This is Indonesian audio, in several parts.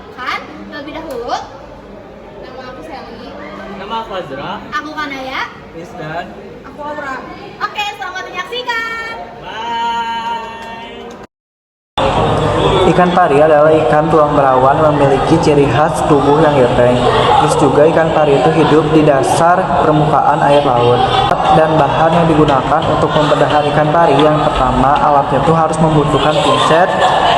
perkenalkan terlebih dahulu. Nama aku Sally. Nama aku Azra. Aku Kanaya. Wisdan. Aku Aura. Oke, selamat menyaksikan. Bye. Ikan pari adalah ikan tulang berawan memiliki ciri khas tubuh yang gepeng. Terus juga ikan pari itu hidup di dasar permukaan air laut. Dan bahan yang digunakan untuk membedah ikan pari, yang pertama alatnya itu harus membutuhkan pinset,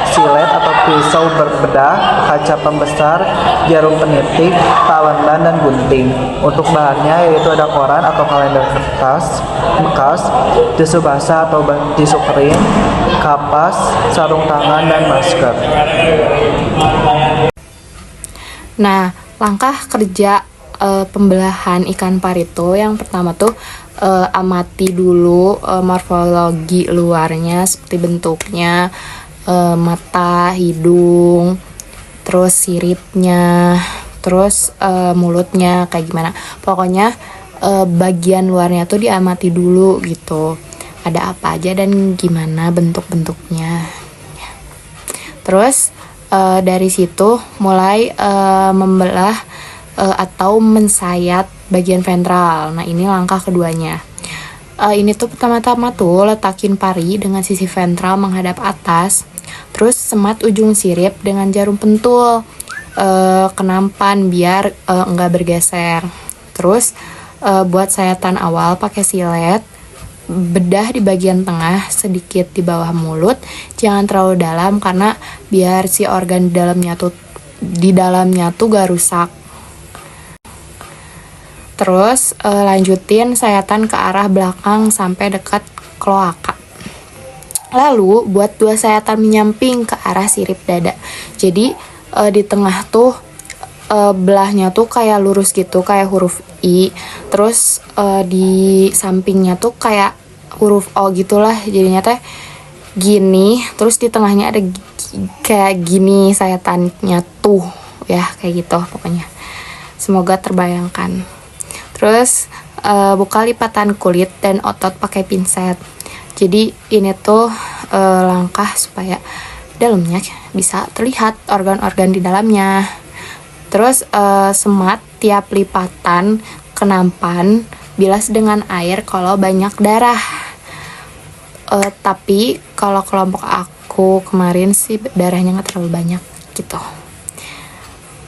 silet atau pisau berbedah, kaca pembesar, jarum penitik, talan ban, dan gunting. Untuk bahannya yaitu ada koran atau kalender kertas bekas, tisu basah atau tisu kering, kapas, sarung tangan, dan masker. Nah, langkah kerja pembelahan ikan pari itu yang pertama tuh amati dulu morfologi luarnya seperti bentuknya, mata, hidung, terus siripnya, terus mulutnya kayak gimana. Pokoknya bagian luarnya tuh diamati dulu gitu. Ada apa aja dan gimana bentuk-bentuknya. Terus dari situ mulai membelah atau mensayat bagian ventral. Nah, ini langkah keduanya. Ini tuh pertama-tama tuh letakin pari dengan sisi ventral menghadap atas. Terus semat ujung sirip dengan jarum pentul kenampan biar enggak bergeser. Terus buat sayatan awal pakai silet, bedah di bagian tengah sedikit di bawah mulut, jangan terlalu dalam karena biar si organ di dalamnya tuh gak rusak. Terus lanjutin sayatan ke arah belakang sampai dekat kloaka. Lalu buat 2 sayatan menyamping ke arah sirip dada. Jadi di tengah tuh belahnya tuh kayak lurus gitu, kayak huruf I. Terus di sampingnya tuh kayak huruf O gitulah. Jadinya teh gini. Terus di tengahnya ada kayak gini sayatannya tuh, ya kayak gitu pokoknya. Semoga terbayangkan. Terus buka lipatan kulit dan otot pakai pinset. Jadi ini tuh langkah supaya dalamnya bisa terlihat organ-organ di dalamnya. Terus semat tiap lipatan kenampan, bilas dengan air kalau banyak darah. Tapi kalau kelompok aku kemarin sih darahnya nggak terlalu banyak gitu.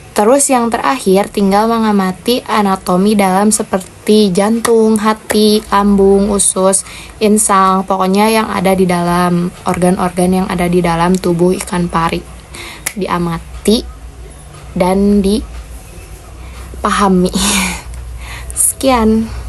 Terus yang terakhir tinggal mengamati anatomi dalam seperti jantung, hati, lambung, usus, insang, pokoknya yang ada di dalam organ-organ yang ada di dalam tubuh ikan pari. Diamati dan dipahami. Sekian.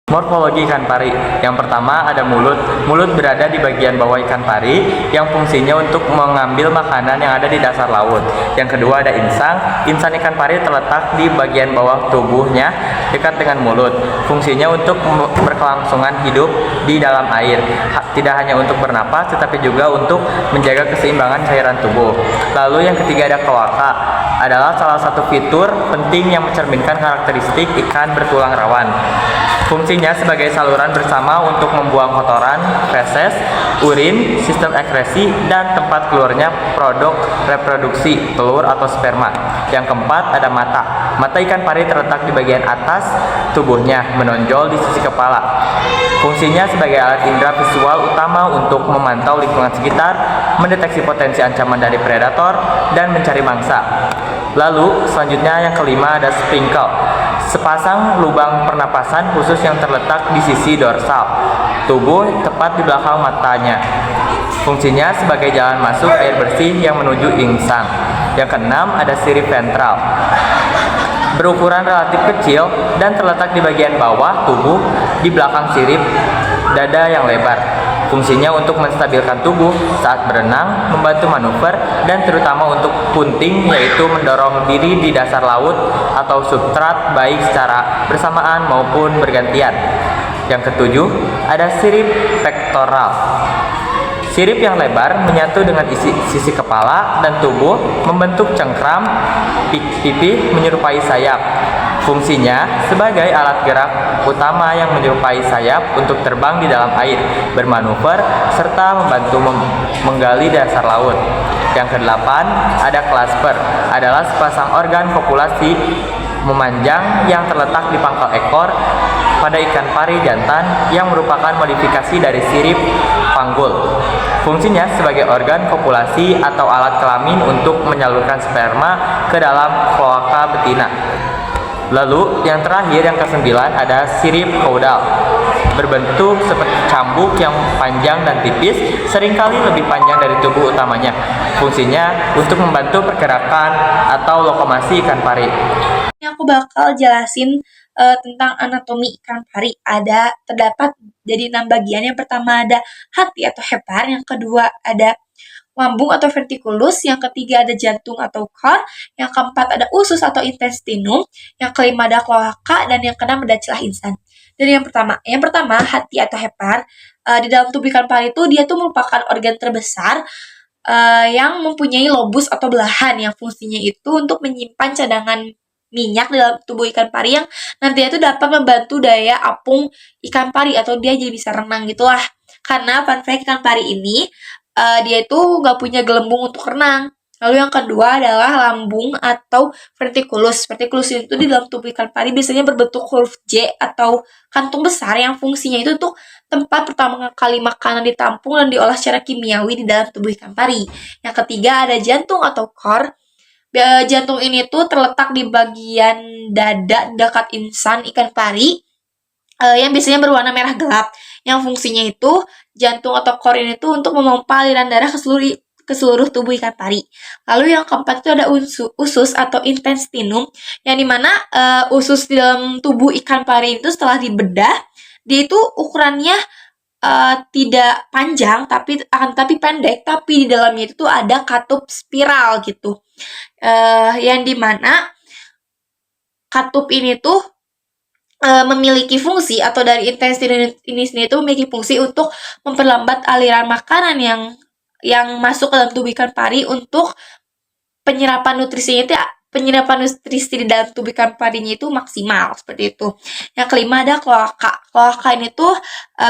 Morfologi ikan pari. Yang pertama ada mulut. Mulut berada di bagian bawah ikan pari yang fungsinya untuk mengambil makanan yang ada di dasar laut. Yang kedua ada insang. Insang ikan pari terletak di bagian bawah tubuhnya dekat dengan mulut. Fungsinya untuk berkelangsungan hidup di dalam air. Tidak hanya untuk bernapas tetapi juga untuk menjaga keseimbangan cairan tubuh. Lalu yang ketiga ada kloaka. Adalah salah satu fitur penting yang mencerminkan karakteristik ikan bertulang rawan. Fungsinya sebagai saluran bersama untuk membuang kotoran, feses, urin, sistem ekskresi, dan tempat keluarnya produk reproduksi, telur atau sperma. Yang keempat ada mata. Mata ikan pari terletak di bagian atas tubuhnya, menonjol di sisi kepala. Fungsinya sebagai alat indera visual utama untuk memantau lingkungan sekitar, mendeteksi potensi ancaman dari predator, dan mencari mangsa. Lalu selanjutnya yang kelima ada sprinkle. Sepasang lubang pernapasan khusus yang terletak di sisi dorsal tubuh tepat di belakang matanya. Fungsinya sebagai jalan masuk air bersih yang menuju insang. Yang keenam ada sirip ventral. Berukuran relatif kecil dan terletak di bagian bawah tubuh di belakang sirip dada yang lebar. Fungsinya untuk menstabilkan tubuh saat berenang, membantu manuver, dan terutama untuk punting, yaitu mendorong diri di dasar laut atau substrat baik secara bersamaan maupun bergantian. Yang ketujuh, ada sirip pektoral. Sirip yang lebar menyatu dengan sisi kepala dan tubuh membentuk cengkram pipi menyerupai sayap. Fungsinya sebagai alat gerak utama yang menyerupai sayap untuk terbang di dalam air, bermanuver, serta membantu menggali dasar laut. Yang kedelapan, ada klasper, adalah sepasang organ kopulasi memanjang yang terletak di pangkal ekor pada ikan pari jantan yang merupakan modifikasi dari sirip panggul. Fungsinya sebagai organ kopulasi atau alat kelamin untuk menyalurkan sperma ke dalam kloaka betina. Lalu yang terakhir, yang kesembilan, ada sirip caudal, berbentuk seperti cambuk yang panjang dan tipis, seringkali lebih panjang dari tubuh utamanya. Fungsinya untuk membantu pergerakan atau lokomasi ikan pari. Ini aku bakal jelasin tentang anatomi ikan pari. Terdapat jadi 6 bagian. Yang pertama ada hati atau hepar, yang kedua ada lambung atau verticulus, yang ketiga ada jantung atau core, yang keempat ada usus atau intestinum, yang kelima ada kloaka, dan yang keenam ada celah insan. Dari yang pertama hati atau hepar, di dalam tubuh ikan pari itu dia tuh merupakan organ terbesar yang mempunyai lobus atau belahan yang fungsinya itu untuk menyimpan cadangan minyak dalam tubuh ikan pari yang nantinya itu dapat membantu daya apung ikan pari atau dia jadi bisa renang gitulah. Karena fun fact, ikan pari ini dia itu nggak punya gelembung untuk renang. Lalu yang kedua adalah lambung atau verticulus. Verticulus itu di dalam tubuh ikan pari biasanya berbentuk huruf J atau kantung besar yang fungsinya itu untuk tempat pertama kali makanan ditampung dan diolah secara kimiawi di dalam tubuh ikan pari. Yang ketiga ada jantung atau core. Jantung ini tuh terletak di bagian dada dekat insan ikan pari yang biasanya berwarna merah gelap. Yang fungsinya itu jantung atau core ini tuh untuk memompa aliran darah ke seluruh tubuh ikan pari. Lalu yang keempat itu ada usus atau intestinum, yang dimana usus di dalam tubuh ikan pari itu setelah dibedah, dia itu ukurannya tidak panjang tapi pendek, tapi di dalamnya itu ada katup spiral gitu. Yang dimana katup ini tuh memiliki fungsi, atau dari intestine ini sendiri itu memiliki fungsi untuk memperlambat aliran makanan yang masuk ke dalam tubuh ikan pari untuk penyerapan nutrisi di dalam tubuh ikan parinya itu maksimal, seperti itu. Yang kelima ada kloaka. Kloaka ini tuh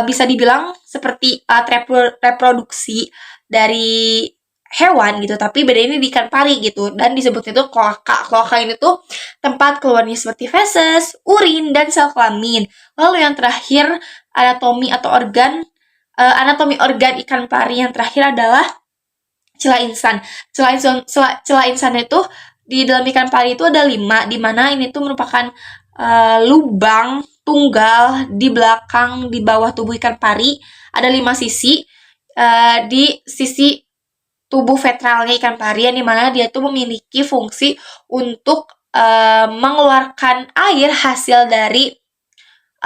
bisa dibilang seperti alat reproduksi dari hewan gitu, tapi bedanya di ikan pari gitu, dan disebutnya itu kloaka. Kloaka ini tuh tempat keluarnya seperti feses, urin, dan sel kelamin. Lalu yang terakhir anatomi organ ikan pari yang terakhir adalah celah insan. Celah insan itu di dalam ikan pari itu ada 5, di mana ini tuh merupakan lubang tunggal di belakang di bawah tubuh ikan pari. Ada 5 sisi di sisi tubuh ventralnya ikan pari, yang dimana dia tuh memiliki fungsi untuk mengeluarkan air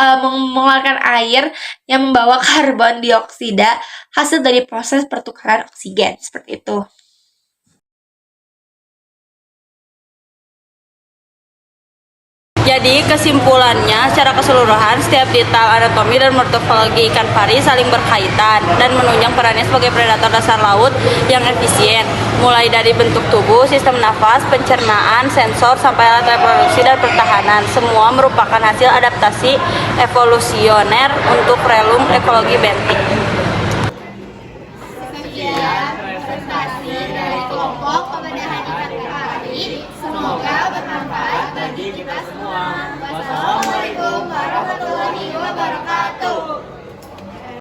mengeluarkan air yang membawa karbon dioksida hasil dari proses pertukaran oksigen, seperti itu. Jadi kesimpulannya, secara keseluruhan setiap detail anatomi dan morfologi ikan pari saling berkaitan dan menunjang perannya sebagai predator dasar laut yang efisien, mulai dari bentuk tubuh, sistem nafas, pencernaan, sensor, sampai alat reproduksi dan pertahanan. Semua merupakan hasil adaptasi evolusioner untuk relum ekologi bentik. Sekian presentasi dari kelompok pembedahan ikan pari. Semoga bermanfaat bagi kita semua. Wassalamualaikum.